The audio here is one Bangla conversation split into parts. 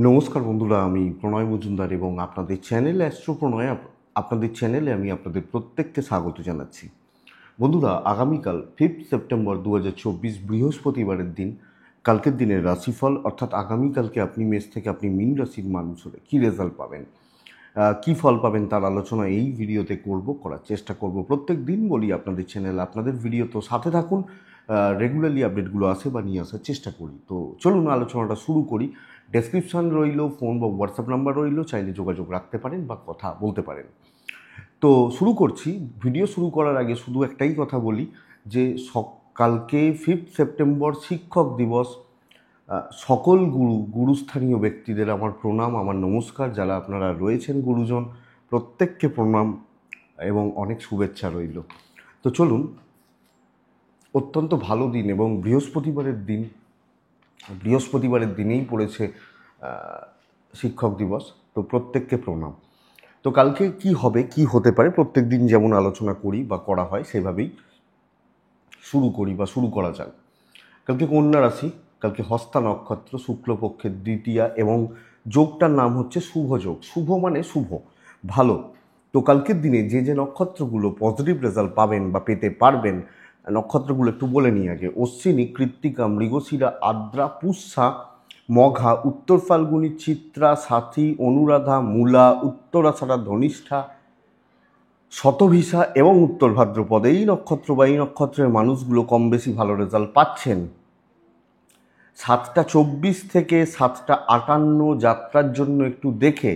নমস্কার বন্ধুরা, আমি প্রণয় মজুমদার এবং আপনাদের চ্যানেল অ্যাস্ট্রো প্রণয় আপনাদের চ্যানেলে আমি আপনাদের প্রত্যেককে স্বাগত জানাচ্ছি। বন্ধুরা, আগামীকাল 5 সেপ্টেম্বর 2024 বৃহস্পতিবারের দিন, কালকের দিনের রাশিফল অর্থাৎ আগামীকালকে আপনি মেষ থেকে আপনি মীন রাশির মানুষ হলে কী রেজাল্ট পাবেন, কী ফল পাবেন তার আলোচনা এই ভিডিওতে করার চেষ্টা করব। প্রত্যেক দিন বলি আপনাদের চ্যানেল, আপনাদের ভিডিও তো সাথে থাকুন, রেগুলারলি আপডেটগুলো আসে বা নিয়ে আসার চেষ্টা করি। তো চলুন আলোচনাটা শুরু করি। ডেসক্রিপশান রইল, ফোন বা হোয়াটসঅ্যাপ নাম্বার রইল, চাইলে যোগাযোগ রাখতে পারেন বা কথা বলতে পারেন। তো শুরু করছি। ভিডিও শুরু করার আগে শুধু একটাই কথা বলি যে কালকে 5 সেপ্টেম্বর শিক্ষক দিবস। সকল গুরুস্থানীয় ব্যক্তিদের আমার প্রণাম, আমার নমস্কার। যারা আপনারা রয়েছেন গুরুজন, প্রত্যেককে প্রণাম এবং অনেক শুভেচ্ছা রইল। তো চলুন, অত্যন্ত ভালো দিন এবং বৃহস্পতিবারের দিনেই পড়েছে শিক্ষক দিবস। তো প্রত্যেককে প্রণাম। তো কালকে কি হবে, কি হতে পারে, প্রত্যেক দিন যেমন আলোচনা করি বা করা হয় সেভাবেই শুরু করা যাক। কালকে কন্যা রাশি, কালকে হস্তা নক্ষত্র, শুক্লপক্ষের দ্বিতীয়া এবং যোগটার নাম হচ্ছে শুভ যোগ। শুভ মানে শুভ, ভালো। তো কালকের দিনে যে যে নক্ষত্রগুলো পজিটিভ রেজাল্ট পাবেন বা পেতে পারবেন, নক্ষত্রগুলো একটু বলে নিই আগে। অশ্বিনী, কৃত্তিকা, মৃগশিরা, আদ্রা, পুষ্যা, মঘা, উত্তর ফাল্গুনী, চিত্রা, সাথী, অনুরাধা, মূলা, উত্তরাষাঢ়া, ধনিষ্ঠা, শতভিসা এবং উত্তর ভাদ্রপদ। এই নক্ষত্র বা এই নক্ষত্রের মানুষগুলো কম বেশি ভালো রেজাল্ট পাচ্ছেন। 7:24 থেকে 7:58 যাত্রার জন্য একটু দেখে,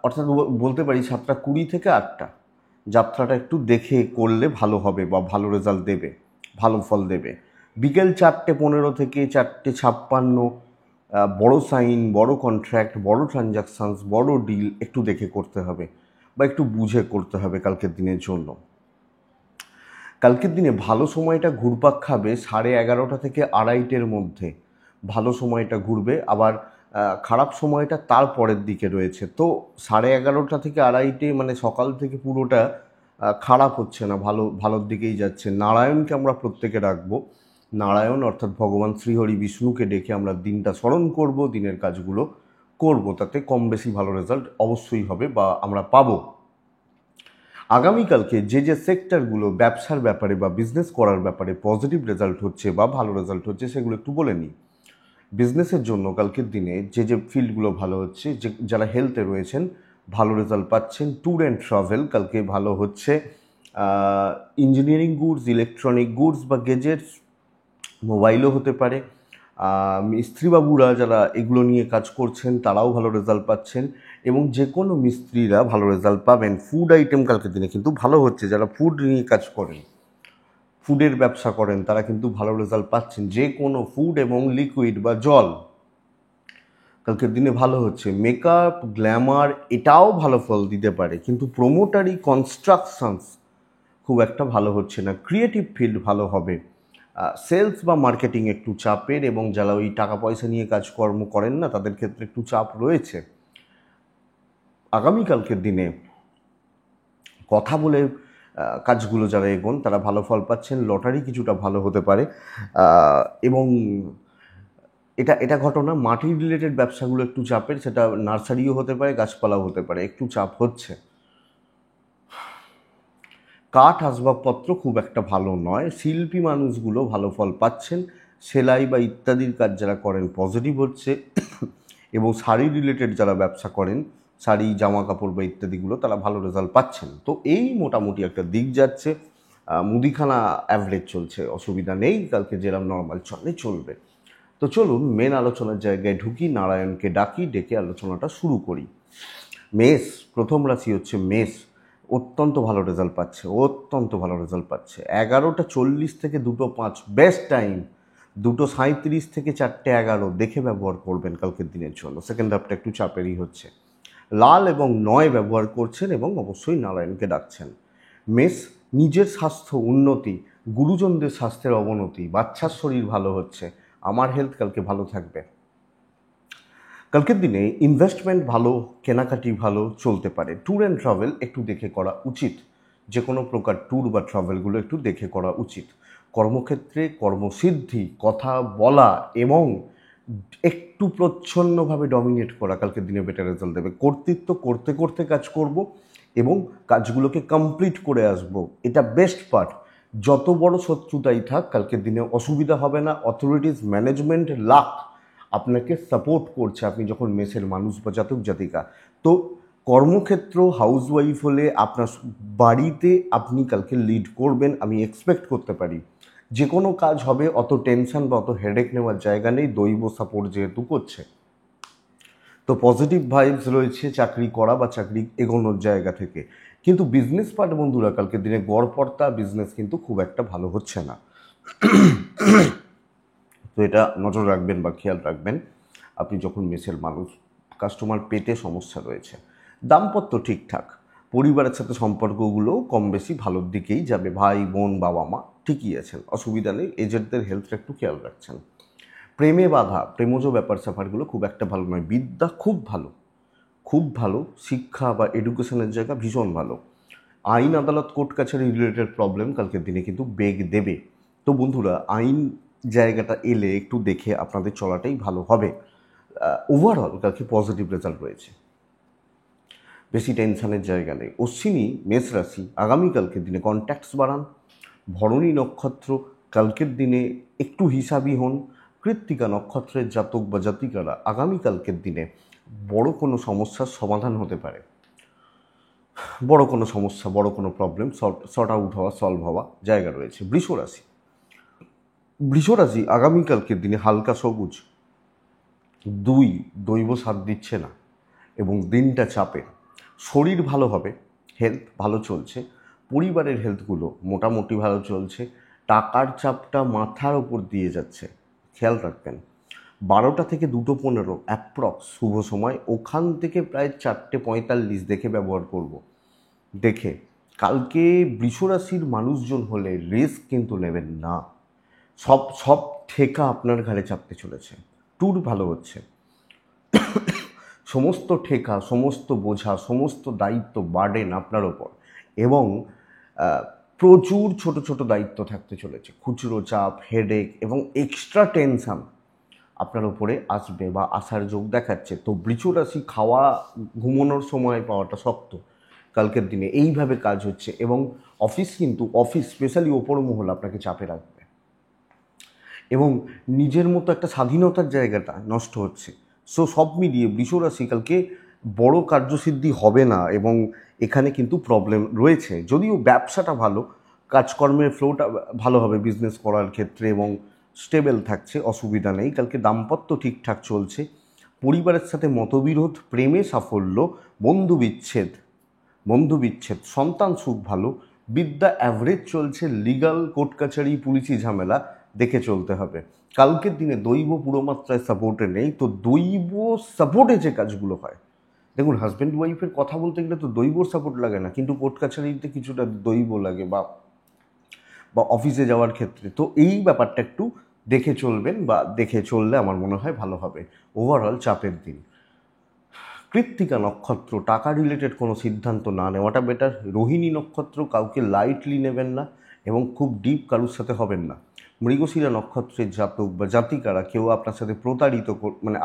অর্থাৎ বলতে পারি 7:20 থেকে 8টা যাত্রাটা একটু দেখে করলে ভালো হবে বা ভালো রেজাল্ট দেবে, ভালো ফল দেবে। বিকেল 4:15 থেকে 4:56 বড় সাইন, বড় কন্ট্রাক্ট, বড় ট্রানজাকশানস, বড় ডিল একটু দেখে করতে হবে বা একটু বুঝে করতে হবে কালকের দিনের জন্য। কালকের দিনে ভালো সময়টা ঘুরপাক খাবে 11:30 থেকে 2:30-এর মধ্যে। ভালো সময়টা ঘুরবে, আবার খারাপ সময়টা তার পরের দিকে রয়েছে। তো 11:30 থেকে 2:30 মানে সকাল থেকে পুরোটা খারাপ হচ্ছে না, ভালোর দিকেই যাচ্ছে। নারায়ণকে আমরা প্রত্যেকে রাখবো। নারায়ণ অর্থাৎ ভগবান শ্রীহরি বিষ্ণুকে ডেকে আমরা দিনটা স্মরণ করব, দিনের কাজগুলো করব, তাতে কম বেশি ভালো রেজাল্ট অবশ্যই হবে বা আমরা পাবো। আগামীকালকে যে যে সেক্টরগুলো ব্যবসার ব্যাপারে বা বিজনেস করার ব্যাপারে পজিটিভ রেজাল্ট হচ্ছে বা ভালো রেজাল্ট হচ্ছে সেগুলো একটু বলে নিই। বিজনেসের জন্য কালকের দিনে যে যে ফিল্ডগুলো ভালো হচ্ছে, যারা হেলথে রয়েছেন ভালো রেজাল্ট পাচ্ছেন। ট্যুর অ্যান্ড ট্রাভেল কালকে ভালো হচ্ছে। ইঞ্জিনিয়ারিং গুডস, ইলেকট্রনিক গুডস বা গেজেটস, মোবাইলও হতে পারে। মিস্ত্রিবাবুরা যারা এগুলো নিয়ে কাজ করছেন তারাও ভালো রেজাল্ট পাচ্ছেন এবং যে কোনো মিস্ত্রিরা ভালো রেজাল্ট পাবেন। ফুড আইটেম কালকের দিনে কিন্তু ভালো হচ্ছে। যারা ফুড নিয়ে কাজ করেন, ফুডের ব্যবসা করেন, তারা কিন্তু ভালো রেজাল্ট পাচ্ছেন। যে কোনো ফুড এবং লিকুইড বা জল কালকের দিনে ভালো হচ্ছে। মেকআপ, গ্ল্যামার এটাও ভালো ফল দিতে পারে, কিন্তু প্রোমোটারি, কনস্ট্রাকশনস খুব একটা ভালো হচ্ছে না। ক্রিয়েটিভ ফিল্ড ভালো হবে। সেলস বা মার্কেটিং একটু চাপের, এবং যারা ওই টাকা পয়সা নিয়ে কাজকর্ম করেন না তাদের ক্ষেত্রে একটু চাপ রয়েছে। আগামীকালকের দিনে কথা বলে কাজগুলো যারা এগোন তারা ভালো ফল পাচ্ছেন। লটারি কিছুটা ভালো হতে পারে এবং এটা ঘটনা। মাটি রিলেটেড ব্যবসাগুলো একটু চাপের, সেটা নার্সারিও হতে পারে, গাছপালাও হতে পারে, একটু চাপ হচ্ছে। কাঠ আসবাবপত্র খুব একটা ভালো নয়। শিল্পী মানুষগুলো ভালো ফল পাচ্ছেন। সেলাই বা ইত্যাদির কাজ যারা করেন পজিটিভ হচ্ছে এবং শাড়ি রিলেটেড যারা ব্যবসা করেন, শাড়ি, জামা কাপড় বা ইত্যাদিগুলো, তারা ভালো রেজাল্ট পাচ্ছেন। তো এই মোটামুটি একটা দিক যাচ্ছে। মুদিখানা অ্যাভারেজ চলছে, অসুবিধা নেই, কালকে যেরকম নর্মাল চলবে। তো চলুন মেন আলোচনার জায়গায় ঢুকি, নারায়ণকে ডেকে আলোচনাটা শুরু করি। মেষ, প্রথম রাশি হচ্ছে মেষ। অত্যন্ত ভালো রেজাল্ট পাচ্ছে, 11:40 থেকে 2:05 বেস্ট টাইম। 2:37 থেকে 4:11 দেখে ব্যবহার করবেন কালকের দিনের জন্য। সেকেন্ড হাফটা একটু চাপেরই হচ্ছে। লাল এবং 9 ব্যবহার করছেন এবং অবশ্যই নারায়ণকে ডাকছেন। মেষ, নিজের স্বাস্থ্য উন্নতি, গুরুজনদের স্বাস্থ্যের অবনতি, বাচ্চার শরীর ভালো হচ্ছে, আমার হেলথ কালকে ভালো থাকবে। কালকের দিনে ইনভেস্টমেন্ট ভালো, কেনাকাটি ভালো চলতে পারে। ট্যুর অ্যান্ড ট্রাভেল একটু দেখে করা উচিত। যে কোনো প্রকার ট্যুর বা ট্রাভেলগুলো একটু দেখে করা উচিত। কর্মক্ষেত্রে কর্মসিদ্ধি, কথা বলা এবং একটু প্রচ্ছন্নভাবে ডমিনেট করা কালকের দিনে বেটার রেজাল্ট দেবে। কর্তৃত্ব করতে করতে কাজ করব এবং কাজগুলোকে কমপ্লিট করে আসব, এটা বেস্ট পার্ট। যত বড় শত্রুতাই থাক কালকের দিনে অসুবিধা হবে না। অথরিটিস, ম্যানেজমেন্ট, লাক আপনাকে সাপোর্ট করছে আপনি যখন মেসের মানুষ বা জাতক জাতিকা। তো কর্মক্ষেত্র, হাউসওয়াইফ হলে আপনার বাড়িতে আপনি কালকে লিড করবেন, আমি এক্সপেক্ট করতে পারি। যে কোনো কাজ হবে, অত টেনশন বা অত হেডেক নেওয়ার জায়গা নেই, দৈব সাপোর্ট যেহেতু করছে। তো পজিটিভ ভাইবস রয়েছে চাকরি করা বা চাকরি এগোনোর জায়গা থেকে। কিন্তু বিজনেস পার্ট বন্ধুরা কালকের দিনে গড়পড়তা বিজনেস কিন্তু খুব একটা ভালো হচ্ছে না। তো এটা নজর রাখবেন বা খেয়াল রাখবেন আপনি যখন মেসের মানুষ। কাস্টমার পেটে সমস্যা রয়েছে। দাম্পত্য ঠিকঠাক, পরিবারের সাথে সম্পর্কগুলো কম বেশি ভালোর দিকেই যাবে। ভাই বোন বাবা মা ঠিকই আছেন, অসুবিধা নেই। এজেন্টদের হেলথটা একটু খেয়াল রাখছেন। প্রেমে বাধা, প্রেমজ ব্যাপার স্যাপারগুলো খুব একটা ভালো নয়। বিদ্যা খুব ভালো, খুব ভালো। শিক্ষা বা এডুকেশনের জায়গা ভীষণ ভালো। আইন আদালত কোর্ট কাছারি রিলেটেড প্রবলেম কালকের দিনে কিন্তু বেগ দেবে। তো বন্ধুরা আইন জায়গাটা এলে একটু দেখে আপনাদের চলাটাই ভালো হবে। ওভারঅল কালকে পজিটিভ রেজাল্ট রয়েছে, বেশি টেনশনের জায়গা নেই। অশ্বিনী মেষ রাশি আগামীকালকের দিনে কন্ট্যাক্টস বাড়ান। ভরণী নক্ষত্র কালকের দিনে একটু হিসাবি হন। কৃত্তিকা নক্ষত্রের জাতক বা জাতিকারা আগামীকালকের দিনে বড় কোনো সমস্যার সমাধান হতে পারে। বড় কোনো সমস্যা, বড় কোনো প্রবলেম সর্ট আউট হওয়া, সলভ হওয়া জায়গা রয়েছে। বৃষরাশি, বৃষরাশি আগামীকালকের দিনে হালকা সবুজ। দৈব সাথ দিচ্ছে না এবং দিনটা চাপের। শরীর ভালো হবে, হেলথ ভালো চলছে। পরিবারের হেলথগুলো মোটামুটি ভালো চলছে। টাকার চাপটা মাথার ওপর দিয়ে যাচ্ছে, খেয়াল রাখবেন। 12টা থেকে 2:15 অ্যাপ্রক্স শুভ সময়, ওখান থেকে প্রায় 4:45 দেখে ব্যবহার করব। দেখে কালকে বৃষরাশির মানুষজন হলে রিস্ক কিন্তু নেবেন না। সব সব ঠেকা আপনার ঘাড়ে চাপতে চলেছে। ট্যুর ভালো হচ্ছে, সমস্ত ঠেকা, সমস্ত বোঝা, সমস্ত দায়িত্ব বার্ডেন আপনার ওপর। এবং প্রচুর ছোট ছোট দায়িত্ব থাকতে চলেছে। খুচরো চাপ, হেডেক এবং এক্সট্রা টেনশন আপনার উপরে আসবে বা আসার যোগ দেখাচ্ছে। তো বৃষরাশি খাওয়া ঘুমানোর সময় পাওয়াটা শক্ত কালকের দিনে। এইভাবে কাজ হচ্ছে এবং অফিস স্পেশালি ওপর মহল আপনাকে চাপে রাখবে এবং নিজের মতো একটা স্বাধীনতার জায়গাটা নষ্ট হচ্ছে। সো সব মিলিয়ে বৃষরাশি কালকে বড় কার্যসিদ্ধি হবে না এবং এখানে কিন্তু প্রবলেম রয়েছে। যদিও ব্যবসাটা ভালো, কাজকর্মের ফ্লোটা ভালো হবে বিজনেস করার ক্ষেত্রে এবং স্টেবল থাকছে, অসুবিধা নেই। কালকে দাম্পত্য ঠিকঠাক চলছে। পরিবারের সাথে মতবিরোধ, প্রেমে সাফল্য, বন্ধু বিচ্ছেদ, সন্তান সুখ ভালো। বিদ্যা অ্যাভারেজ চলছে। লিগাল কোর্ট কাছারি পুলিশি ঝামেলা দেখে চলতে হবে। কালকের দিনে দৈব পুরোমাত্রায় সাপোর্টে নেই। তো দৈব সাপোর্টে যে কাজগুলো হয়, দেখুন হাজব্যান্ড ওয়াইফের কথা বলতে গেলে তো দৈবর সাপোর্ট লাগে না, কিন্তু কোর্ট কাছারিতে কিছুটা দৈব লাগে বা বা অফিসে যাওয়ার ক্ষেত্রে। তো এই ব্যাপারটা একটু দেখে চলবেন বা দেখে চললে আমার মনে হয় ভালো হবে। ওভারঅল চাপের দিন। কৃত্তিকা নক্ষত্র টাকা রিলেটেড কোনো সিদ্ধান্ত না নেওয়াটা বেটার। রোহিণী নক্ষত্র কাউকে লাইটলি নেবেন না এবং খুব ডিপ কারুর সাথে হবেন না। মৃগশিরা নক্ষত্রের জাতক বা জাতিকারা কেউ আপনার সাথে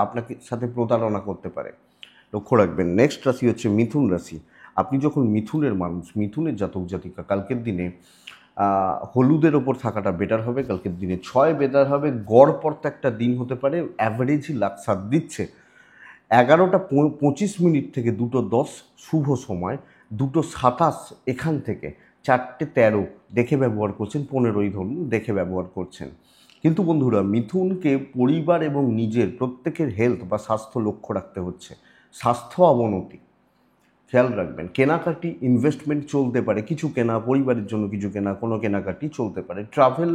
আপনাকে সাথে প্রতারণা করতে পারে, লক্ষ্য রাখবেন। নেক্সট রাশি হচ্ছে মিথুন রাশি। আপনি যখন মিথুনের মানুষ, মিথুনের জাতক জাতিকা, কালকের দিনে হলুদের ওপর থাকাটা বেটার হবে। কালকের দিনে 6 বেটার হবে। গড়পড়তা একটা দিন হতে পারে, অ্যাভারেজই লাখ সাথ দিচ্ছে। 11:25 থেকে 2:10 শুভ সময়। 2:27 এখান থেকে 4:13 দেখে ব্যবহার করছেন। 15ই ধরুন দেখে ব্যবহার করছেন। কিন্তু বন্ধুরা মিথুনকে পরিবার এবং নিজের প্রত্যেকের হেলথ বা স্বাস্থ্য লক্ষ্য রাখতে হচ্ছে। স্বাস্থ্য অবনতি খেয়াল রাখবেন। কেনাকাটি, ইনভেস্টমেন্ট চলতে পারে, কিছু কেনা, পরিবারের জন্য কিছু কেনা, কোনো কেনাকাটি চলতে পারে। ট্রাভেল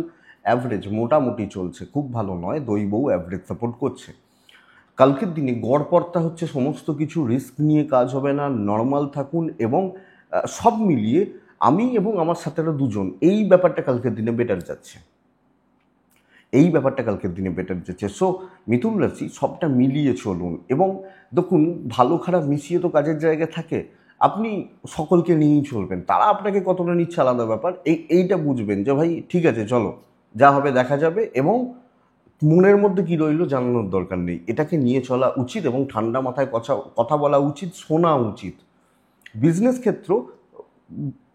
অ্যাভারেজ মোটামুটি চলছে, খুব ভালো নয়। দৈবও অ্যাভারেজ সাপোর্ট করছে। কালকের দিনে গড়পড়তা হচ্ছে সমস্ত কিছু রিস্ক নিয়ে কাজ হবে না, নর্মাল থাকুন এবং সব মিলিয়ে আমি এবং আমার সাথে আরও দুজন, এই ব্যাপারটা কালকের দিনে বেটার যাচ্ছে। সো মিথুন রাশি সবটা মিলিয়ে চলুন এবং দেখুন ভালো খারাপ মিশিয়ে তো কাজের জায়গায় থাকে। আপনি সকলকে নিয়েই চলবেন, তারা আপনাকে কতটা নিচ্ছে আলাদা ব্যাপার। এইটা বুঝবেন যে ভাই ঠিক আছে চলো, যা হবে দেখা যাবে এবং মনের মধ্যে কি রইল জানানোর দরকার নেই, এটাকে নিয়ে চলা উচিত এবং ঠান্ডা মাথায় কথা বলা উচিত, শোনা উচিত। বিজনেস ক্ষেত্র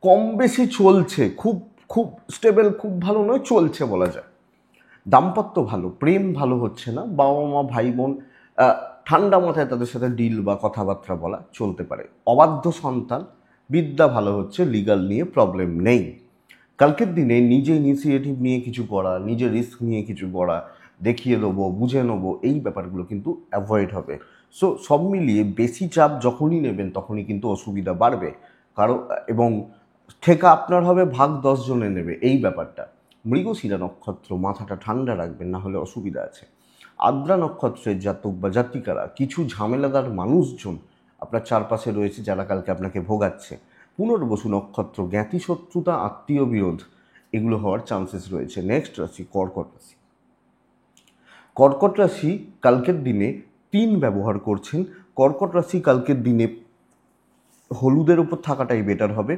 কম বেশি চলছে, খুব খুব স্টেবল, খুব ভালো নয়, চলছে বলা যায়। দাম্পত্য ভালো, প্রেম ভালো হচ্ছে না, বাবা মা ভাই বোন ঠান্ডা মাথায় তাদের সাথে ডিল বা কথাবার্তা বলা চলতে পারে। অবাধ্য সন্তান, বিদ্যা ভালো হচ্ছে, লিগাল নিয়ে প্রবলেম নেই। কালকের দিনে নিজে ইনিশিয়েটিভ নিয়ে কিছু করা, নিজে রিস্ক নিয়ে কিছু করা, দেখিয়ে দেবো, বুঝে নেবো, এই ব্যাপারগুলো কিন্তু অ্যাভয়েড হবে। সো সব মিলিয়ে বেশি চাপ যখনই নেবেন তখনই কিন্তু অসুবিধা বাড়বে। এবং ঠেকা আপনার হবে, ভাগ 10 জনে নেবে, এই ব্যাপারটা। মৃগশিরা নক্ষত্র, মাথাটা ঠান্ডা রাখবেন, না হলে অসুবিধা আছে। আদ্রা নক্ষত্রের জাতক বা জাতিকারা, কিছু ঝামেলাদার মানুষজন আপনার চারপাশে রয়েছে যারা কালকে আপনাকে ভোগাচ্ছে। পুনর্বসু নক্ষত্র, জ্ঞাতি শত্রুতা, আত্মীয় বিরোধ, এগুলো হওয়ার চান্সেস রয়েছে। নেক্সট রাশি কর্কট রাশি। কর্কট রাশি কালকের দিনে 3 ব্যবহার করছেন। কর্কট রাশি কালকের দিনে হলুদের উপর থাকাটাই বেটার হবে।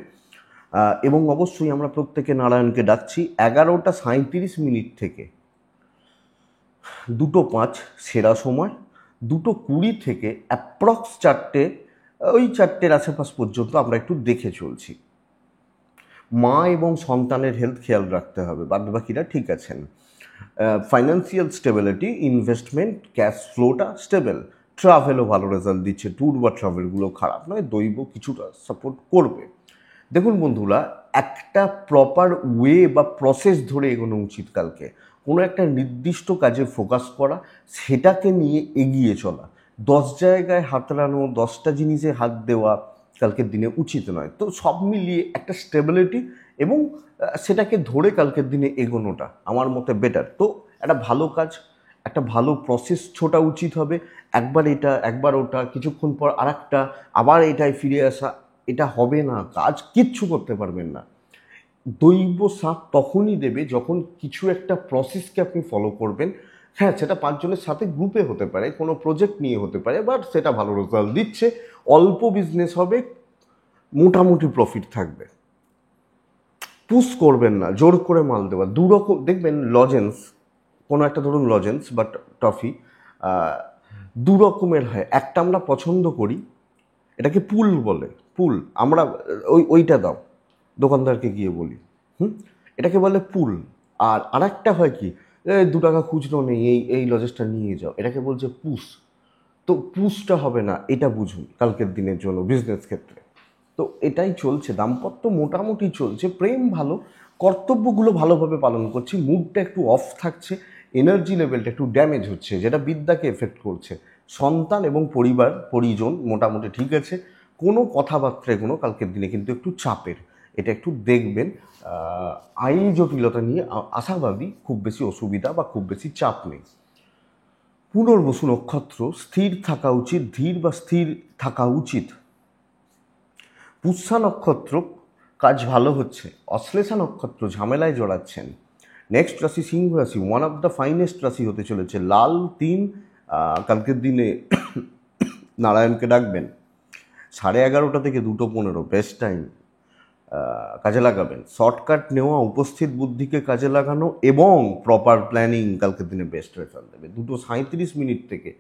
এবং অবশ্যই আমরা প্রত্যেকে নারায়ণকে ডাকছি। 11:37 থেকে 2:05 সেরা সময়, 2:20 থেকে অ্যাপ্রক্স 4টে, ওই 4টের আশেপাশ পর্যন্ত আমরা একটু দেখে চলছি। মা এবং সন্তানের হেলথ খেয়াল রাখতে হবে, বাদবাকিরা ঠিক আছেন। ফাইন্যান্সিয়াল স্টেবিলিটি, ইনভেস্টমেন্ট, ক্যাশ ফ্লোটা স্টেবল। ট্রাভেলও ভালো রেজাল্ট দিচ্ছে, ট্যুর বা ট্রাভেলগুলো খারাপ নয়, দৈব কিছুটা সাপোর্ট করবে। দেখুন বন্ধুরা, একটা প্রপার ওয়ে বা প্রসেস ধরে এগোনো উচিত কালকে। কোনো একটা নির্দিষ্ট কাজে ফোকাস করা, সেটাকে নিয়ে এগিয়ে চলা। 10 জায়গায় হাতড়ানো, 10টা জিনিসে হাত দেওয়া কালকের দিনে উচিত নয়। তো সব মিলিয়ে একটা স্টেবিলিটি এবং সেটাকে ধরে কালকের দিনে এগোনোটা আমার মতে বেটার। তো একটা ভালো কাজ, একটা ভালো প্রসেস ছোটা উচিত হবে। একবার এটা, একবার ওটা, কিছুক্ষণ পর আরেকটা, আবার এটায় ফিরে আসা, এটা হবে না, কাজ কিচ্ছু করতে পারবেন না। দৈব সাথ তখনই দেবে যখন কিছু একটা প্রসেসকে আপনি ফলো করবেন। হ্যাঁ, সেটা 5 জনের সাথে গ্রুপে হতে পারে, কোনো প্রজেক্ট নিয়ে হতে পারে, বাট সেটা ভালো রেজাল্ট দিচ্ছে। অল্প বিজনেস হবে, মোটামুটি প্রফিট থাকবে। পুশ করবেন না, জোর করে মাল দেওয়া। 2 রকম দেখবেন লজেন্স, কোনো একটা ধরুন লজেন্স বা টফি 2 রকমের হয়। একটা আমরা পছন্দ করি, এটাকে পুল বলে, পুল। আমরা ওইটা দাও, দোকানদারকে গিয়ে বলি, এটাকে বলে পুল। আর আরেকটা হয় কি, 2 টাকা খুচরো নেই, এই লজেসটা নিয়ে যাও, এটাকে বলছে পুশ। তো পুশটা হবে না, এটা বুঝুন কালকের দিনের জন্য বিজনেস ক্ষেত্রে। তো এটাই চলছে। দাম্পত্য মোটামুটি চলছে, প্রেম ভালো, কর্তব্যগুলো ভালোভাবে পালন করছি, মুডটা একটু অফ থাকছে, এনার্জি লেভেলটা একটু ড্যামেজ হচ্ছে, যেটা বিদ্যাকে এফেক্ট করছে। সন্তান এবং পরিজন মোটামুটি ঠিক আছে। কোনো কথাবার্তায় কোনো কালকের দিনে কিন্তু একটু চাপের, এটা একটু দেখবেন। আইনি জটিলতা নিয়ে আশাবাদী, খুব বেশি অসুবিধা বা খুব বেশি চাপ নেই। পুনর্বসু নক্ষত্র, স্থির থাকা উচিত, ধীর বা স্থির থাকা উচিত। পুষ্যা নক্ষত্র, কাজ ভালো হচ্ছে। অশ্লেষা নক্ষত্র, ঝামেলায় জড়াচ্ছেন। নেক্সট রাশি সিংহ রাশি, ওয়ান অফ দ্য ফাইনেস্ট রাশি হতে চলেছে। লাল 3, কালকের দিনে নারায়ণকে ডাকবেন। 11:30 থেকে 2:15 বেস্ট টাইম, কাজে লাগাবেন। শর্টকাট নেওয়া, উপস্থিত বুদ্ধিকে কাজে লাগানো এবং প্রপার প্ল্যানিং কালকের দিনে বেস্ট রেজাল্ট দেবে। 2:37 থেকে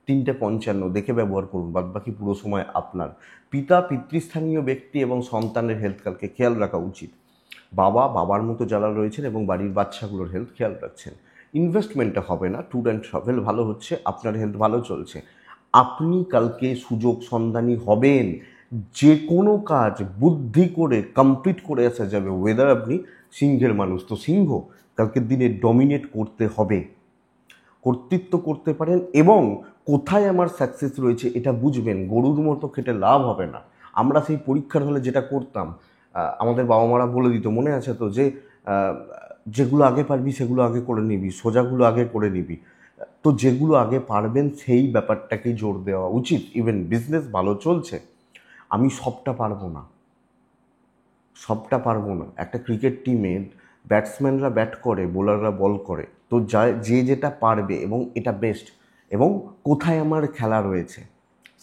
3:55 দেখে ব্যবহার করুন, বাদবাকি পুরো সময় আপনার। পিতা, পিতৃস্থানীয় ব্যক্তি এবং সন্তানের হেলথ কালকে খেয়াল রাখা উচিত। বাবার মতো যারা রয়েছেন এবং বাড়ির বাচ্চাগুলোর হেলথ খেয়াল রাখছেন। ইনভেস্টমেন্টটা হবে না, ট্যুর অ্যান্ড ট্রাভেল ভালো হচ্ছে, আপনার হেলথ ভালো চলছে। আপনি কালকে সুযোগ সন্ধানী হবেন, যে কোনো কাজ বুদ্ধি করে কমপ্লিট করে আসা যাবে। ওয়েদার আপনি সিংহের মানুষ, তো সিংহ কালকের দিনে ডমিনেট করতে হবে, কর্তৃত্ব করতে পারেন এবং কোথায় আমার সাকসেস রয়েছে এটা বুঝবেন। গরুর মতো খেটে লাভ হবে না। আমরা সেই পরীক্ষার হলে যেটা করতাম, আমাদের বাবা মারা বলে দিত, মনে আছে তো, যে যেগুলো আগে পারবি সেগুলো আগে করে নিবি, সোজাগুলো আগে করে নিবি। তো যেগুলো আগে পারবেন সেই ব্যাপারটাকেই জোর দেওয়া উচিত। ইভেন বিজনেস ভালো চলছে, আমি সবটা পারবো না, একটা ক্রিকেট টিমে ব্যাটসম্যানরা ব্যাট করে, বোলাররা বল করে, তো যে যেটা পারবে এবং এটা বেস্ট, এবং কোথায় আমার খেলা রয়েছে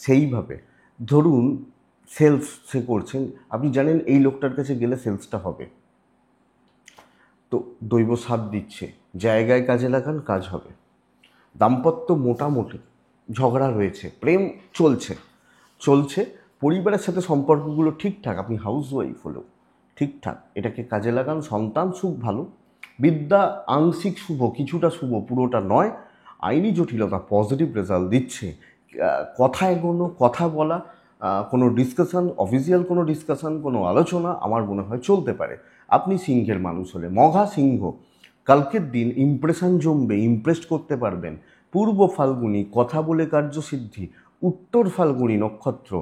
সেইভাবে। ধরুন সেলস সে করছেন, আপনি জানেন এই লোকটার কাছে গেলে সেলসটা হবে, তো দৈব সাথ দিচ্ছে, জায়গায় কাজে লাগান, কাজ হবে। দাম্পত্য মোটামুটি ঝগড়া রয়েছে, প্রেম চলছে চলছে, পরিবারের সাথে সম্পর্কগুলো ঠিকঠাক, আপনি হাউস ওয়াইফ হলেও ঠিকঠাক এটাকে কাজে লাগান। সন্তান সুখ ভালো, বিদ্যা আংশিক শুভ, কিছুটা শুভ, পুরোটা নয়। আইনি জটিলতা পজিটিভ রেজাল্ট দিচ্ছে। কথা এগোনো, কথা বলা, কোনো ডিসকাশন, অফিসিয়াল কোনো ডিসকাশন, কোনো আলোচনা আমার মনে হয় চলতে পারে। আপনি সিংহের মানুষ হলে মঘা সিংহ, কালকের দিন ইমপ্রেশন জমবে, ইমপ্রেস করতে পারবেন। পূর্ব ফাল্গুনি কথা বলে কার্যসিদ্ধি, উত্তর ফাল্গুনি নক্ষত্র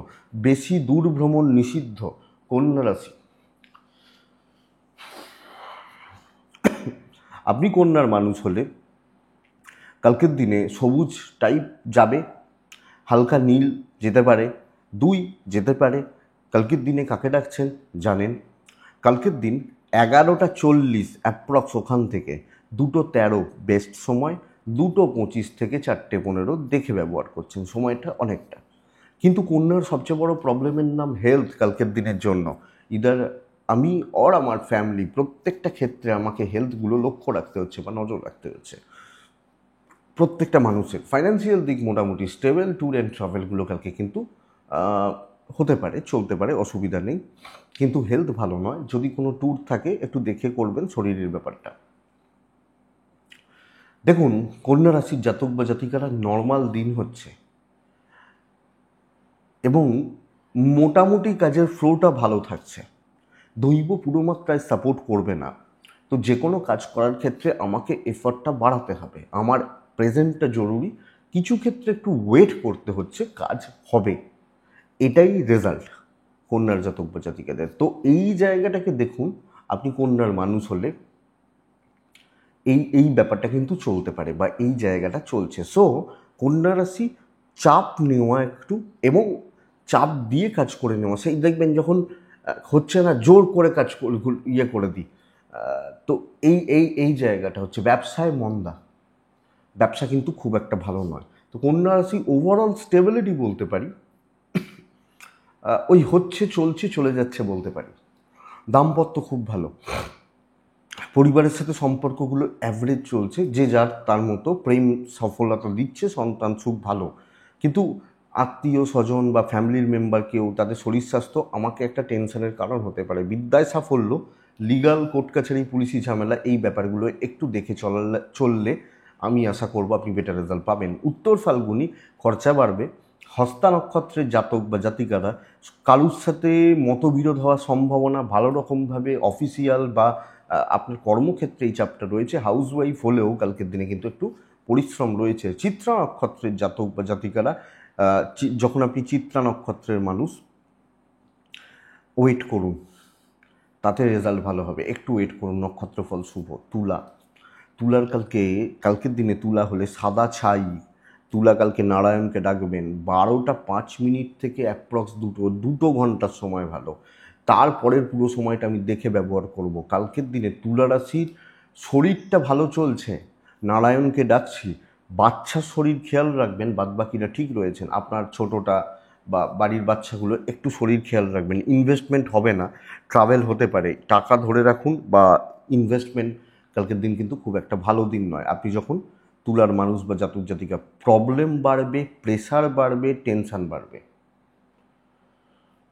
বেশি দূর ভ্রমণ নিষিদ্ধ। কন্যা রাশি, আপনি কন্যার মানুষ হলে কালকের দিনে সবুজ টাইপ যাবে, হালকা নীল যেতে পারে, 2 যেতে পারে। কালকের দিনে কাকে ডাকছেন জানেন? কালকের দিন 11:40 অ্যাপ্রক্স ওখান থেকে 2:13 বেস্ট সময়, 2:25 থেকে 4:15 দেখে ব্যবহার করছেন, সময়টা অনেকটা। কিন্তু কন্যার সবচেয়ে বড় প্রবলেমের নাম হেলথ। কালকের দিনের জন্য ইদার আমি আমার ফ্যামিলি প্রত্যেকটা ক্ষেত্রে আমাকে হেলথগুলো লক্ষ্য রাখতে হচ্ছে বা নজর রাখতে হচ্ছে। প্রত্যেকটা মানুষের ফাইন্যান্সিয়াল দিক মোটামুটি স্টেবল, ট্যুর অ্যান্ড ট্রাভেলগুলো কালকে কিন্তু হতে পারে, চলতে পারে, অসুবিধা নেই। কিন্তু হেলথ ভালো নয়, যদি কোনো ট্যুর থাকে একটু দেখে করবেন শরীরের ব্যাপারটা। দেখুন, কন্যা রাশির জাতক বা জাতিকারা নর্মাল দিন হচ্ছে এবং মোটামুটি কাজের ফ্লোটা ভালো থাকছে। দৈব পুরোমাত্রায় সাপোর্ট করবে না, তো যে কোনো কাজ করার ক্ষেত্রে আমাকে এফর্টটা বাড়াতে হবে, আমার প্রেজেন্টটা জরুরি। কিছু ক্ষেত্রে একটু ওয়েট করতে হচ্ছে, কাজ হবে, এটাই রেজাল্ট কন্যার জাতক বা জাতিকাদের। তো এই জায়গাটাকে দেখুন, আপনি কন্যার মানুষ হলে এই ব্যাপারটা কিন্তু চলতে পারে বা এই জায়গাটা চলছে। সো কন্যা রাশি চাপ নেওয়া একটু এবং চাপ দিয়ে কাজ করে নেওয়া, সেই দেখবেন যখন হচ্ছে না জোর করে কাজ করে দিই। তো এই জায়গাটা হচ্ছে ব্যবসায় মন্দা, ব্যবসা কিন্তু খুব একটা ভালো নয়। তো কন্যা রাশি ওভারঅল স্টেবিলিটি বলতে পারি, ওই হচ্ছে, চলছে, চলে যাচ্ছে বলতে পারি। দাম্পত্য খুব ভালো, পরিবারের সাথে সম্পর্কগুলো অ্যাভারেজ চলছে, যে যার তার মতো, প্রেম সফলতা দিচ্ছে, সন্তান সুখ ভালো। কিন্তু আত্মীয় স্বজন বা ফ্যামিলির মেম্বার কেউ, তাদের শরীর স্বাস্থ্য আমাকে একটা টেনশনের কারণ হতে পারে। বিদ্যায় সাফল্য, লিগাল কোর্ট কাছারি পুলিশি ঝামেলা, এই ব্যাপারগুলো একটু দেখে চললে আমি আশা করব আপনি বেটার রেজাল্ট পাবেন। উত্তর ফাল্গুনি খরচা বাড়বে। হস্তা নক্ষত্রের জাতক বা জাতিকারা কারুর সাথে মতবিরোধ হওয়ার সম্ভাবনা, ভালো রকমভাবে অফিসিয়াল বা আপনার কর্মক্ষেত্রে এই চাপটা রয়েছে। হাউস ওয়াইফ হলেও কালকের দিনে কিন্তু একটু পরিশ্রম রয়েছে। চিত্রা নক্ষত্রের জাতক বা জাতিকারা, যখন আপনি চিত্রা নক্ষত্রের মানুষ, ওয়েট করুন, তাতে রেজাল্ট ভালো হবে। একটু ওয়েট করুন, নক্ষত্রফল শুভ। তুলার কালকের দিনে তুলা হলে সাদা ছাই, তুলা কালকে নারায়ণকে ডাকবেন। 12:05 থেকে অ্যাপ্রক্স 2 ঘন্টার সময় ভালো, তারপরের পুরো সময়টা আমি দেখে ব্যবহার করব। কালকের দিনে তুলা রাশির শরীরটা ভালো চলছে, নারায়ণকে ডাকছি। বাচ্চার শরীর খেয়াল রাখবেন, বাদবাকিরা ঠিক রয়েছেন। আপনার ছোটোটা বা বাড়ির বাচ্চাগুলো একটু শরীর খেয়াল রাখবেন। ইনভেস্টমেন্ট হবে না, ট্রাভেল হতে পারে, টাকা ধরে রাখুন বা ইনভেস্টমেন্ট। কালকের দিন কিন্তু খুব একটা ভালো দিন নয়। আপনি যখন তুলার মানুষ বা জাতক জাতিকা, প্রবলেম বাড়বে, প্রেশার বাড়বে, টেনশান বাড়বে,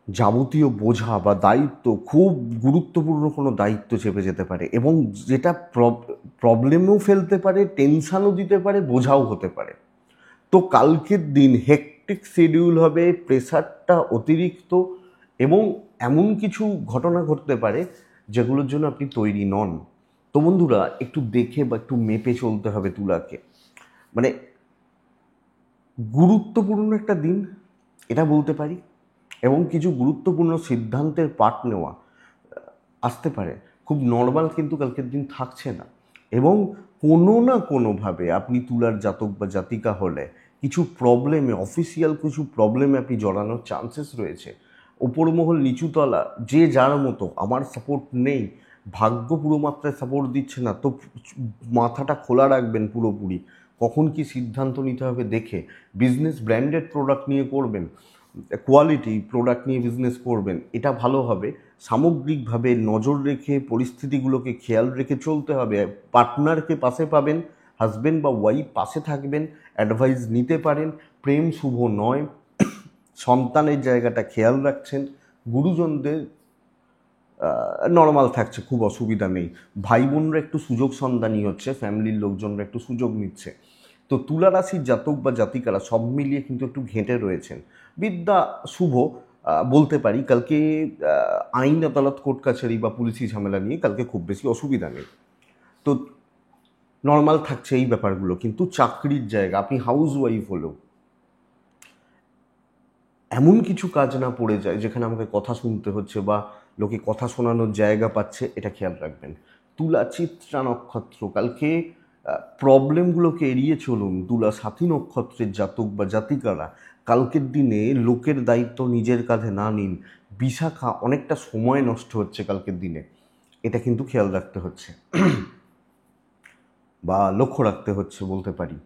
যাবতীয় বোঝা বা দায়িত্ব, খুব গুরুত্বপূর্ণ কোনো দায়িত্ব চেপে যেতে পারে এবং যেটা প্রবলেমেও ফেলতে পারে, টেনশানও দিতে পারে, বোঝাও হতে পারে। তো কালকের দিন হেকটিক শিডিউল হবে, প্রেশারটা অতিরিক্ত এবং এমন কিছু ঘটনা ঘটতে পারে যেগুলোর জন্য আপনি তৈরি নন। তো বন্ধুরা, একটু দেখে বা একটু মেপে চলতে হবে তুলাকে। মানে গুরুত্বপূর্ণ একটা দিন এটা বলতে পারি, এবং কিছু গুরুত্বপূর্ণ সিদ্ধান্তের পাঠ নেওয়া আসতে পারে। খুব নর্মাল কিন্তু কালকের দিন থাকছে না, এবং কোনো না কোনোভাবে আপনি তুলার জাতক বা জাতিকা হলে কিছু প্রবলেমে, অফিসিয়াল কিছু প্রবলেমে আপনি জড়ানোর চান্সেস রয়েছে। ওপরমহল নিচুতলা, যে যার মতো, আমার সাপোর্ট নেই, ভাগ্য পুরো মাত্রায় সাপোর্ট দিচ্ছে না, তো মাথাটা খোলা রাখবেন পুরোপুরি, কখন কি সিদ্ধান্ত নিতে হবে দেখে। বিজনেস ব্র্যান্ডেড প্রোডাক্ট নিয়ে করবেন, কোয়ালিটি প্রোডাক্ট নিয়ে বিজনেস করবেন, এটা ভালো হবে। সামগ্রিকভাবে নজর রেখে পরিস্থিতিগুলোকে খেয়াল রেখে চলতে হবে। পার্টনারকে পাশে পাবেন, হাজব্যান্ড বা ওয়াইফ পাশে থাকবেন, অ্যাডভাইস নিতে পারেন, প্রেম শুভ নয়, সন্তানের জায়গাটা খেয়াল রাখছেন, গুরুজনদের নর্মাল থাকছে, খুব অসুবিধা নেই, ভাই বোনরা একটু সুযোগ সন্ধানী হচ্ছে, ফ্যামিলির লোকজনরা একটু সুযোগ নিচ্ছে। তো তুলা রাশির জাতক বা জাতিকারা সব মিলিয়ে কিন্তু একটু ঘেঁটে রয়েছেন। বিদ্যা শুভ বলতে পারি, কালকে আইন আদালত কোর্ট কাছারি বা পুলিশি ঝামেলা নিয়ে কালকে খুব বেশি অসুবিধা নেই। তো নর্মাল থাকছে এই ব্যাপারগুলো। কিন্তু চাকরির জায়গা, আপনি হাউস ওয়াইফ হলেও এমন কিছু কাজ না পড়ে যায় যেখানে আমাকে কথা শুনতে হচ্ছে বা লোকে কথা শোনানোর জায়গা পাচ্ছে, এটা খেয়াল রাখবেন। তুলা চিত্রা নক্ষত্র, কালকে প্রবলেমগুলোকে এড়িয়ে চলুন। তুলা সাথী নক্ষত্রের জাতক বা জাতিকারা কালকের দিনে লোকের দায়িত্ব নিজের কাঁধে না নিন। বিশাখা, অনেকটা সময় নষ্ট হচ্ছে কালকের দিনে, এটা কিন্তু খেয়াল রাখতে হচ্ছে বা লক্ষ্য রাখতে হচ্ছে বলতে পারি।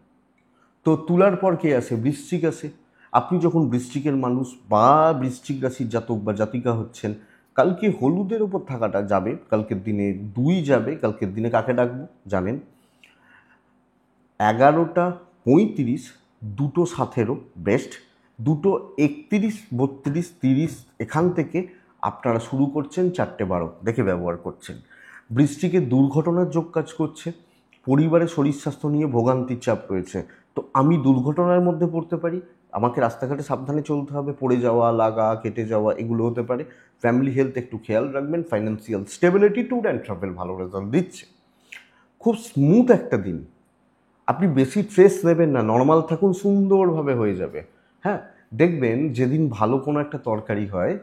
তো তুলার পর কে আসে? বৃশ্চিক আসে। আপনি যখন বৃশ্চিকের মানুষ বা বৃশ্চিক রাশির জাতক বা জাতিকা হচ্ছেন, কালকে হলুদের ওপর থাকাটা যাবে কালকের দিনে, 2 যাবে কালকের দিনে। কাকে ডাকবো জানেন? 11:35, 2:17 বেস্ট, 2:31, 32, 30 এখান থেকে আপনারা শুরু করছেন, 4:12 দেখে ব্যবহার করছেন। বৃষ্টিকে দুর্ঘটনার যোগ কাজ করছে, পরিবারে শরীর স্বাস্থ্য নিয়ে ভোগান্তির চাপ রয়েছে। তো আমি দুর্ঘটনার মধ্যে পড়তে পারি, আমাকে রাস্তাঘাটে সাবধানে চলতে হবে, পড়ে যাওয়া, লাগা, কেটে যাওয়া এগুলো হতে পারে। ফ্যামিলি হেলথ একটু খেয়াল রাখবেন। Financial stability, tour and travel ভালো রেজাল্ট দিচ্ছে। খুব স্মুথ একটা দিন, আপনি বেশি স্ট্রেস নেবেন না, নর্মাল থাকুন, সুন্দরভাবে হয়ে যাবে। হ্যাঁ, দেখবেন যেদিন ভালো কোনো একটা তরকারি হয়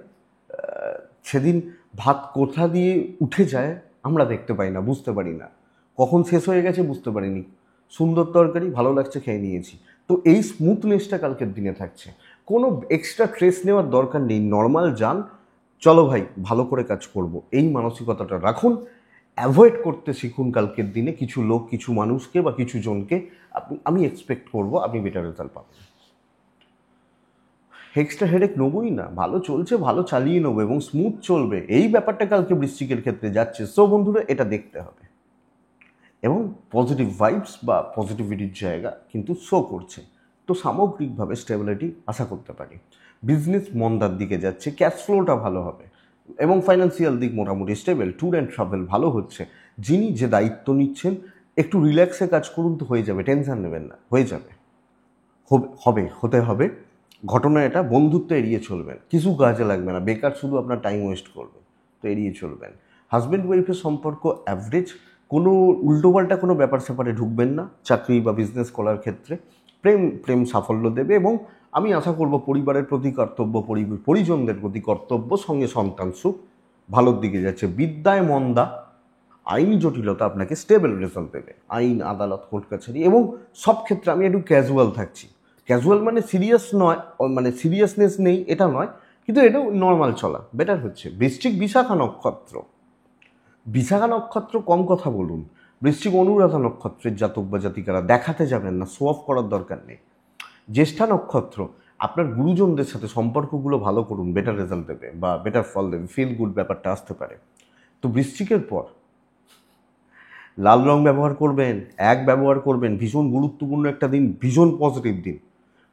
সেদিন ভাত কোথা দিয়ে উঠে যায় আমরা দেখতে পাই না, বুঝতে পারি না, কখন শেষ হয়ে গেছে বুঝতে পারিনি। সুন্দর তরকারি, ভালো লাগছে, খেয়ে নিয়েছি। তো এই স্মুথনেসটা কালকের দিনে থাকছে। কোনো এক্সট্রা স্ট্রেস নেওয়ার দরকার নেই, নর্মাল যান, চলো ভাই ভালো করে কাজ করব, এই মানসিকতাটা রাখুন। অ্যাভয়েড করতে শিখুন কালকের দিনে কিছু লোক, কিছু মানুষকে বা কিছু জনকে। আমি এক্সপেক্ট করব আপনি বেটার রেজাল্ট পাবেন। এক্সট্রা হেডেক নেবই না, ভালো চলছে, ভালো চালিয়ে নেবো এবং স্মুথ চলবে, এই ব্যাপারটা কালকে বৃশ্চিকের ক্ষেত্রে যাচ্ছে। সো বন্ধুরা, এটা দেখতে হবে এবং পজিটিভ ভাইবস বা পজিটিভিটির জায়গা কিন্তু শো করছে। তো সামগ্রিকভাবে স্টেবিলিটি আশা করতে পারি। বিজনেস মন্দার দিকে যাচ্ছে, ক্যাশ ফ্লোটা ভালো হবে এবং ফাইন্যান্সিয়াল দিক মোটামুটি স্টেবল। ট্যুর অ্যান্ড ট্রাভেল ভালো হচ্ছে। যিনি যে দায়িত্ব নিচ্ছেন একটু রিল্যাক্সে কাজ করুন, তো হয়ে যাবে, টেনশন নেবেন না, হয়ে যাবে, হতে হবে। ঘটনা এটা, বন্ধুত্ব এড়িয়ে চলবেন, কিছু কাজে লাগবে না, বেকার শুধু আপনার টাইম ওয়েস্ট করবে, তো এড়িয়ে চলবেন। হাজব্যান্ড ওয়াইফের সম্পর্ক অ্যাভারেজ, কোনো উল্টোপাল্টা কোনো ব্যাপার স্যাপারে ঢুকবেন না চাকরি বা বিজনেস করার ক্ষেত্রে। প্রেম সাফল্য দেবে এবং আমি আশা করব পরিবারের প্রতি কর্তব্য, পরিজনদের প্রতি কর্তব্য, সঙ্গে সন্তান সুখ ভালোর দিকে যাচ্ছে। বিদ্যায় মন্দা, আইনি জটিলতা আপনাকে স্টেবল রেজাল্ট দেবে। আইন আদালত কোর্ট কাছারি এবং সব ক্ষেত্রে আমি একটু ক্যাজুয়াল থাকছি। ক্যাজুয়াল মানে সিরিয়াস নয়, মানে সিরিয়াসনেস নেই এটা নয়, কিন্তু এটাও নর্মাল চলা বেটার হচ্ছে। বৃশ্চিক বিশাখা নক্ষত্র, বিশাখা নক্ষত্র কম কথা বলুন। বৃশ্চিক অনুরাধা নক্ষত্রের জাতক বা জাতিকারা দেখাতে যাবেন না, শো অফ করার দরকার নেই। জ্যেষ্ঠা নক্ষত্র, আপনার গুরুজনদের সাথে সম্পর্কগুলো ভালো করুন, বেটার রেজাল্ট দেবে বা বেটার ফল দেবে, ফিল গুড ব্যাপারটা আসতে পারে। তো বৃশ্চিকের পর লাল রং ব্যবহার করবেন, ব্যবহার করবেন, ভীষণ গুরুত্বপূর্ণ একটা দিন, ভীষণ পজিটিভ দিন,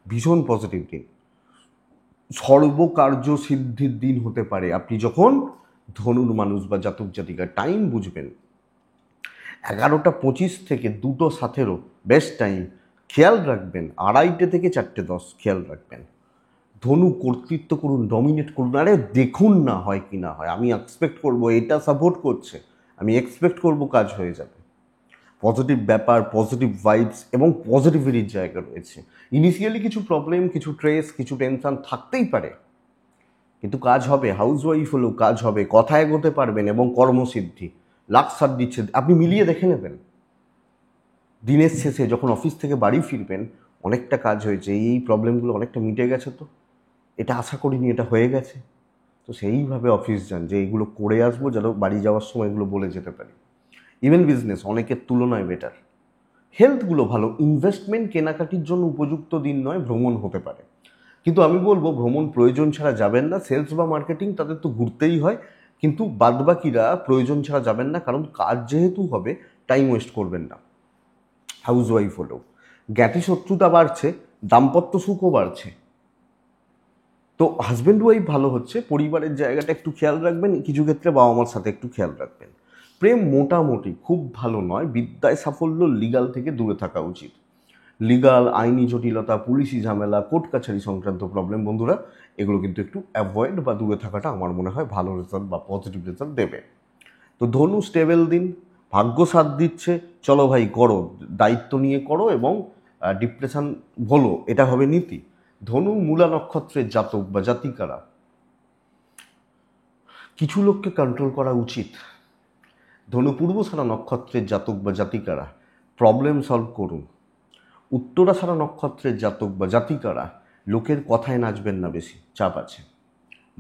ভীষণ পজিটিভ দিন, সর্বকার্য সিদ্ধির দিন হতে পারে আপনি যখন ধনুর মানুষ বা জাতক জাতিকা। টাইম বুঝবেন, 11:25 থেকে 2:17 বেস্ট টাইম, খেয়াল রাখবেন। 2:30 থেকে 4:10 খেয়াল রাখবেন। ধনু কর্তৃত্ব করুন, ডমিনেট করুন, আরে দেখুন না হয় কি না হয়, আমি এক্সপেক্ট করব এটা সাপোর্ট করছে, আমি এক্সপেক্ট করব কাজ হয়ে যাবে। পজিটিভ ব্যাপার, পজিটিভ ভাইবস এবং পজিটিভিটির জায়গা রয়েছে। ইনিশিয়ালি কিছু প্রবলেম, কিছু স্ট্রেস, কিছু টেনশন থাকতেই পারে, কিন্তু কাজ হবে। হাউস ওয়াইফ হলেও কাজ হবে, কথা এগোতে পারবেন এবং কর্মসিদ্ধি লাখ সাথ দিচ্ছে। আপনি মিলিয়ে দেখে নেবেন, দিনের শেষে যখন অফিস থেকে বাড়ি ফিরবেন অনেকটা কাজ হয়েছে, এই প্রবলেমগুলো অনেকটা মিটে গেছে, তো এটা আশা করিনি, এটা হয়ে গেছে। তো সেইভাবে অফিস যান যে এইগুলো করে আসবো, যেন বাড়ি যাওয়ার সময় এগুলো বলে যেতে পারি। ইভেন বিজনেস অনেকের তুলনায় বেটার। হেলথগুলো ভালো। ইনভেস্টমেন্ট কেনাকাটির জন্য উপযুক্ত দিন নয়, ভ্রমণ হতে পারে, কিন্তু আমি বলবো ভ্রমণ প্রয়োজন ছাড়া যাবেন না। সেলস বা মার্কেটিং তাদের তো ঘুরতেই হয়, কিন্তু বাদবাকিরা প্রয়োজন ছাড়া যাবেন না, কারণ কাজ যেহেতু হবে টাইম ওয়েস্ট করবেন না। হাউসওয়াইফ হলেও। জ্ঞাতি শত্রুতা বাড়ছে, দাম্পত্য সুখও বাড়ছে। তো হাজব্যান্ড ওয়াইফ ভালো হচ্ছে, পরিবারের জায়গাটা একটু খেয়াল রাখবেন, কিছু ক্ষেত্রে বাবা মার সাথে একটু খেয়াল রাখবেন। প্রেম মোটামুটি খুব ভালো নয়, বিদ্যায় সাফল্য, লিগাল থেকে দূরে থাকা উচিত। লিগাল, আইনি জটিলতা, পুলিশি ঝামেলা, কোর্ট কাছারি সংক্রান্ত প্রবলেম বন্ধুরা, এগুলো কিন্তু একটু অ্যাভয়েড বা দূরে থাকাটা আমার মনে হয় ভালো রেজাল্ট বা পজিটিভ রেজাল্ট দেবে। তো ধনু স্টেবল দিন, ভাগ্য সাথ দিচ্ছে, চলো ভাই করো, দায়িত্ব নিয়ে করো এবং ডিপ্রেশন ভোলো, এটা হবে নীতি। ধনু মূলা নক্ষত্রের জাতক বা জাতিকারা, কিছু লোককে কন্ট্রোল করা উচিত। ধনু পূর্বসারা নক্ষত্রের জাতক বা জাতিকারা প্রবলেম সলভ করুন। উত্তরাষাঢ়া নক্ষত্রের জাতক বা জাতিকারা লোকের কথায় নাচবেন না, বেশি চাপ আছে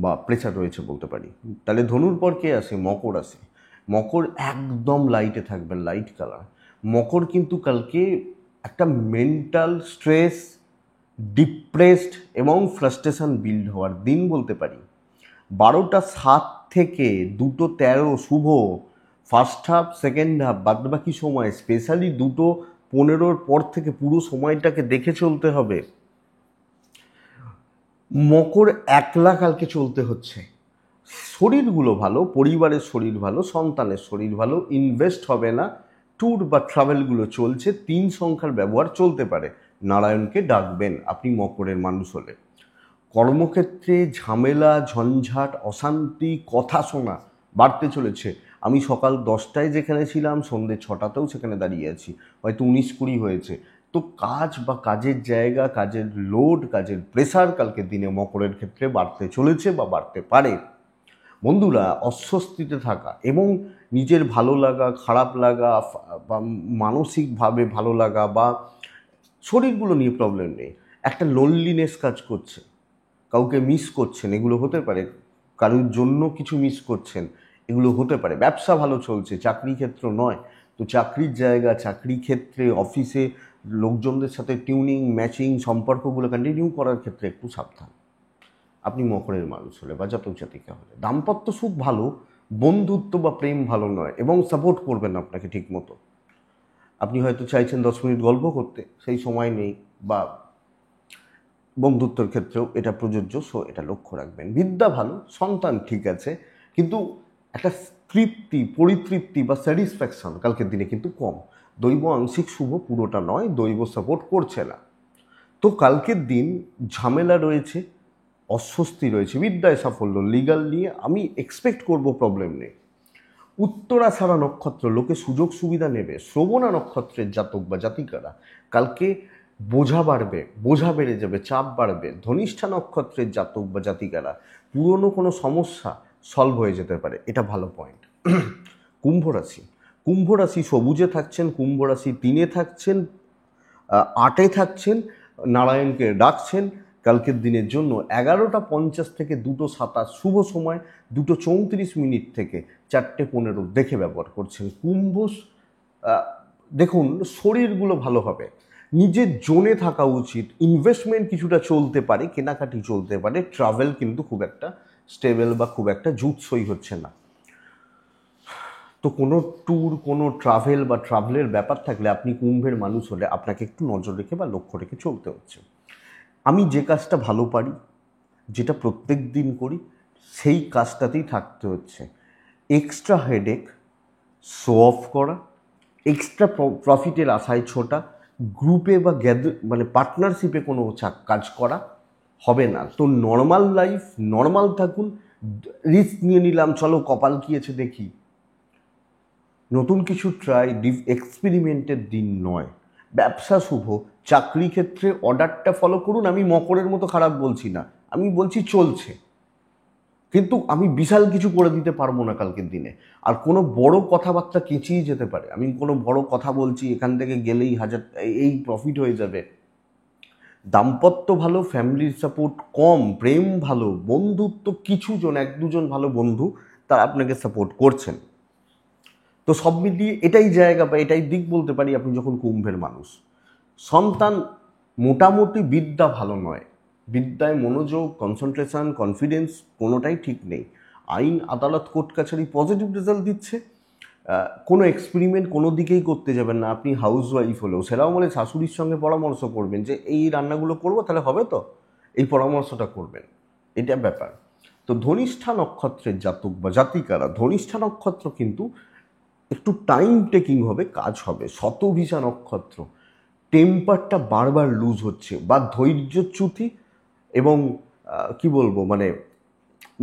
বা প্রেশার রয়েছে বলতে পারি। তাহলে ধনুর পর কে আসে? মকর আসে। মকর একদম লাইটে থাকবেন, লাইট কালার। মকর কিন্তু কালকে একটা মেন্টাল স্ট্রেস, ডিপ্রেসড এবং ফ্রাস্ট্রেশন বিল্ড হওয়ার দিন বলতে পারি। 12টা 7 থেকে 2টো13 শুভ, ফার্স্ট হাফ সেকেন্ড হাফ, বাদবাকি সময় স্পেশালি 2টো15 পর থেকে পুরো সময়টাকে দেখে চলতে হবে। মকর একলা কালকে চলতে হচ্ছে। শরীরগুলো ভালো, পরিবারের শরীর ভালো, সন্তানের শরীর ভালো, ইনভেস্ট হবে না, ট্যুর বা ট্রাভেলগুলো চলছে, 3 সংখ্যার ব্যবহার চলতে পারে। নারায়ণকে ডাকবেন আপনি মকরের মানুষ হলে। কর্মক্ষেত্রে ঝামেলা, ঝঞ্ঝাট, অশান্তি, কথা শোনা বাড়তে চলেছে। আমি সকাল 10টায় যেখানে ছিলাম সন্ধ্যে 6টাতেও সেখানে দাঁড়িয়ে আছি, হয়তো 19-20 হয়েছে। তো কাজ বা কাজের জায়গা, কাজের লোড, কাজের প্রেসার কালকের দিনে মকরের ক্ষেত্রে বাড়তে চলেছে বা বাড়তে পারে। বন্ধুরা, অস্বস্তিতে থাকা এবং নিজের ভালো লাগা, খারাপ লাগা বা মানসিকভাবে ভালো লাগা বা শরীরগুলো নিয়ে প্রবলেম নেই, একটা লোনলিনেস কাজ করছে, কাউকে মিস করছেন, এগুলো হতে পারে। কারোর জন্য কিছু মিস করছেন, এগুলো হতে পারে। ব্যবসা ভালো চলছে, চাকরি ক্ষেত্র নয়। তো চাকরির জায়গা, চাকরি ক্ষেত্রে, অফিসে লোকজনদের সাথে টিউনিং, ম্যাচিং, সম্পর্কগুলো কন্টিনিউ করার ক্ষেত্রে একটু সাবধান আপনি মকরের মানুষ হলে বা জাতক জাতিকা হলে। দাম্পত্য সুখ ভালো, বন্ধুত্ব বা প্রেম ভালো নয় এবং সাপোর্ট করবেন আপনাকে ঠিক মতো। আপনি হয়তো চাইছেন 10 মিনিট গল্প করতে, সেই সময় নেই, বা বন্ধুত্বের ক্ষেত্রেও এটা প্রযোজ্য, সো এটা লক্ষ্য রাখবেন। বিদ্যা ভালো, সন্তান ঠিক আছে, কিন্তু একটা তৃপ্তি, পরিতৃপ্তি বা স্যাটিসফ্যাকশন কালকের দিনে কিন্তু কম। দৈব আংশিক শুভ, পুরোটা নয়, দৈব সাপোর্ট করছে না। তো কালকের দিন ঝামেলা রয়েছে, অস্বস্তি রয়েছে, বিদ্যায় সাফল্য, লিগাল নিয়ে আমি এক্সপেক্ট করব প্রবলেম নেই। উত্তরাষাঢ়া নক্ষত্র, লোকে সুযোগ সুবিধা নেবে। শ্রবণা নক্ষত্রের জাতক বা জাতিকারা কালকে বোঝা বাড়বে, বোঝা বেড়ে যাবে, চাপ বাড়বে। ধনিষ্ঠা নক্ষত্রের জাতক বা জাতিকারা পুরনো কোনো সমস্যা সলভ হয়ে যেতে পারে, এটা ভালো পয়েন্ট। কুম্ভ রাশি, কুম্ভ রাশি সবুজে থাকছেন, কুম্ভ রাশি 3-এ থাকছেন, 8-এ থাকছেন, নারায়ণকে ডাকছেন। কালকের দিনের জন্য 11টা 50 থেকে 2টো27 শুভ সময়, 2টো34 থেকে 4টে15 দেখে ব্যবহার করছেন। কুম্ভ, দেখুন শরীরগুলো ভালো হবে, নিজের জোনে থাকা উচিত, ইনভেস্টমেন্ট কিছুটা চলতে পারে, কেনাকাটি চলতে পারে, ট্রাভেল কিন্তু খুব একটা স্টেবল বা খুব একটা জুৎসই হচ্ছে না। তো কোনো ট্যুর, কোনো ট্রাভেল বা ট্রাভেলের ব্যাপার থাকলে আপনি কুম্ভের মানুষ হলে আপনাকে একটু নজর রেখে বা লক্ষ্য রেখে চলতে হচ্ছে। আমি যে কাজটা ভালো পারি, যেটা প্রত্যেক দিন করি, সেই কাজটাতেই থাকতে হচ্ছে। এক্সট্রা হেডেক, শো অফ করা, এক্সট্রা প্রফিটের আশায় ছোটা, গ্রুপে বা মানে পার্টনারশিপে কোনো কাজ করা হবে না। তো নর্মাল লাইফ, নর্মাল থাকুন। রিস্ক নিয়ে নিলাম, চলো কপাল কি আছে দেখি, নতুন কিছু ট্রাই, এক্সপেরিমেন্টের দিন নয়। ব্যবসা শুভ, চাকরি ক্ষেত্রে অর্ডারটা ফলো করুন। আমি মকরের মতো খারাপ বলছি না, আমি বলছি চলছে, কিন্তু আমি বিশাল কিছু করে দিতে পারবো না কালকের দিনে। আর কোনো বড় কথাবার্তা কেঁচিয়ে যেতে পারে, আমি কোনো বড় কথা বলছি, এখান থেকে গেলেই এই প্রফিট হয়ে যাবে। দাম্পত্য ভালো, ফ্যামিলির সাপোর্ট কম, প্রেম ভালো, বন্ধুত্ব কিছু জন, 1-2 জন ভালো বন্ধু তারা আপনাকে সাপোর্ট করছেন। তো সব মিলিয়ে এটাই জায়গা বা এটাই দিক বলতে পারি আপনি যখন কুম্ভের মানুষ। সন্তান মোটামুটি, বিদ্যা ভালো নয়, বিদ্যায় মনোযোগ, কনসেন্ট্রেশন, কনফিডেন্স কোনোটাই ঠিক নেই। আইন, আদালত, কোর্ট কাছারি পজিটিভ রেজাল্ট দিচ্ছে, কোনো এক্সপেরিমেন্ট কোনো দিকেই করতে যাবেন না। আপনি হাউস ওয়াইফ হলেও সেটাও বলে শাশুড়ির সঙ্গে পরামর্শ করবেন যে এই রান্নাগুলো করবো, তাহলে হবে তো, এই পরামর্শটা করবেন, এটা ব্যাপার। তো ধনিষ্ঠা নক্ষত্রের জাতক বা জাতিকারা, ধনিষ্ঠা নক্ষত্র কিন্তু একটু টাইম টেকিং হবে, কাজ হবে। শতভিষা নক্ষত্র, টেম্পারটা বারবার লুজ হচ্ছে বা ধৈর্যচ্যুতি এবং কি বলবো মানে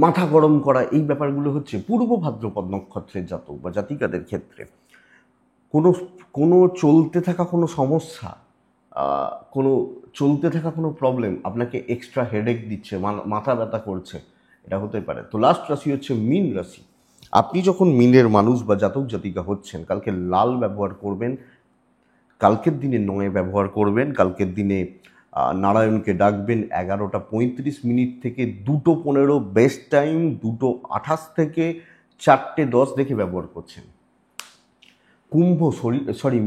মাথা গরম করা, এই ব্যাপারগুলো হচ্ছে পূর্ব ভাদ্রপদ নক্ষত্রের জাতক বা জাতিকাদের ক্ষেত্রে। কোনো কোনো চলতে থাকা কোনো সমস্যা, কোনো চলতে থাকা কোনো প্রবলেম আপনাকে এক্সট্রা হেডেক দিচ্ছে, মাথা ব্যথা করছে, এটা হতে পারে। তো লাস্ট রাশি হচ্ছে মীন রাশি। আপনি যখন মীনের মানুষ বা জাতক জাতিকা হচ্ছেন, কালকে লাল ব্যবহার করবেন, কালকের দিনে নয় ব্যবহার করবেন, কালকের দিনে নারায়ণকে ডাকবেন 11:35 থেকে 2:15 বেস্ট টাইম, 2:28 থেকে 4:10 দেখে ব্যবহার করছেন। কুম্ভ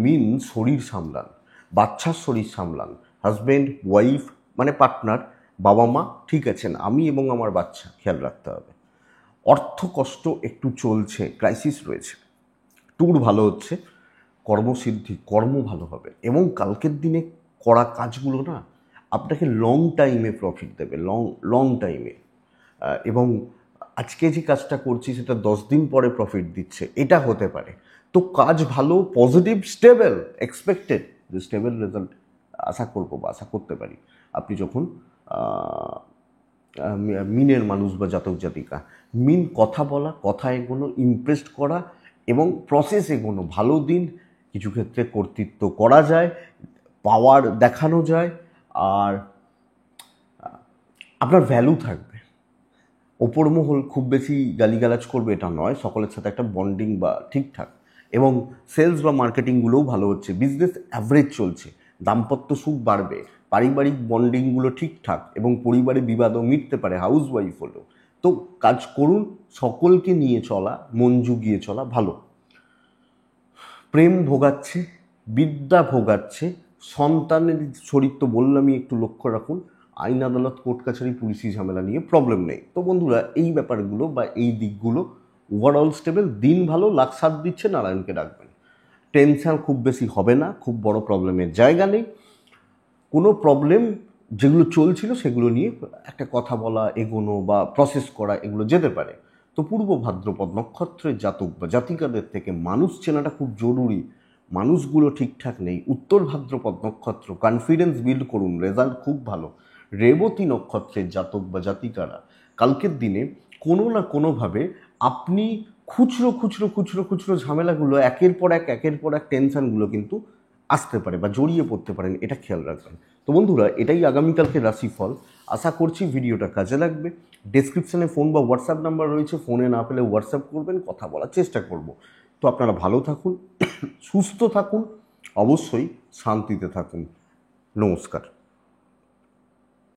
মীন শরীর সামলান, বাচ্চার শরীর সামলান, হাজব্যান্ড ওয়াইফ মানে পার্টনার, বাবা মা ঠিক আছেন, আমি এবং আমার বাচ্চা খেয়াল রাখতে হবে। অর্থ কষ্ট একটু চলছে, ক্রাইসিস রয়েছে। ট্যুর ভালো হচ্ছে, কর্মসিদ্ধি, কর্ম ভালো হবে এবং কালকের দিনে করা কাজগুলো না আপনাকে লং টাইমে প্রফিট দেবে, লং টাইমে। এবং আজকে যে কাজটা করছি সেটা 10 দিন পরে প্রফিট দিচ্ছে, এটা হতে পারে। তো কাজ ভালো, পজিটিভ, স্টেবল, এক্সপেক্টেড যে স্টেবল রেজাল্ট আশা করবো বা আশা করতে পারি আপনি যখন মিনের মানুষ বা জাতক জাতিকা। মিন কথা বলা, কথা এগোনো, ইমপ্রেসড করা এবং প্রসেস এগোনো, ভালো দিন। কিছু ক্ষেত্রে কর্তৃত্ব করা যায়, পাওয়ার দেখানো যায়, আর আপনার ভ্যালু থাকবে। ওপর মহল খুব বেশি গালিগালাজ করবে এটা নয়, সকলের সাথে একটা বন্ডিং বা ঠিকঠাক। এবং সেলস বা মার্কেটিংগুলোও ভালো হচ্ছে, বিজনেস অ্যাভারেজ চলছে, দাম্পত্য সুখ বাড়বে, পারিবারিক বন্ডিংগুলো ঠিকঠাক এবং পরিবারে বিবাদও মিটতে পারে হাউস ওয়াইফ হলেও। তো কাজ করুন, সকলকে নিয়ে চলা, মন জুগিয়ে চলা ভালো। প্রেম ভোগাচ্ছে, বিদ্যা ভোগাচ্ছে, সন্তানের শরীর তো বললামই একটু লক্ষ্য রাখুন। আইন আদালত কোর্ট কাছারি পুলিশি ঝামেলা নিয়ে প্রবলেম নেই। তো বন্ধুরা, এই ব্যাপারগুলো বা এই দিকগুলো ওভারঅল স্টেবল, দিন ভালো, লাখ সাথ দিচ্ছে, নারায়ণকে ডাকবেন। টেনশন খুব বেশি হবে না, খুব বড় প্রবলেমের জায়গা নেই। কোনো প্রবলেম যেগুলো চলছিল সেগুলো নিয়ে একটা কথা বলা, এগোনো বা প্রসেস করা, এগুলো যেতে পারে। তো পূর্ব ভাদ্রপদ নক্ষত্রের জাতক বা জাতিকাদের থেকে মানুষ চেনাটা খুব জরুরি, মানুষগুলো ঠিকঠাক নেই। উত্তর ভাদ্রপদ নক্ষত্র, কনফিডেন্স বিল্ড করুন, রেজাল্ট খুব ভালো। রেবতী নক্ষত্রের জাতক বা জাতিকারা, কালকের দিনে কোনো না কোনোভাবে আপনি খুচরো খুচরো খুচরো খুচরো ঝামেলাগুলো একের পর এক টেনশনগুলো কিন্তু আসতে পারে বা জড়িয়ে পড়তে পারেন, এটা খেয়াল রাখবেন। তো বন্ধুরা, এটাই আগামীকালকে রাশিফল। আশা করছি ভিডিওটা কাজে লাগবে। ডেসক্রিপশানে ফোন বা হোয়াটসঅ্যাপ নাম্বার রয়েছে, ফোনে না পেলে হোয়াটসঅ্যাপ করবেন, কথা বলার চেষ্টা করব। তো আপনারা ভালো থাকুন, সুস্থ থাকুন, অবশ্যই শান্তিতে থাকুন। নমস্কার।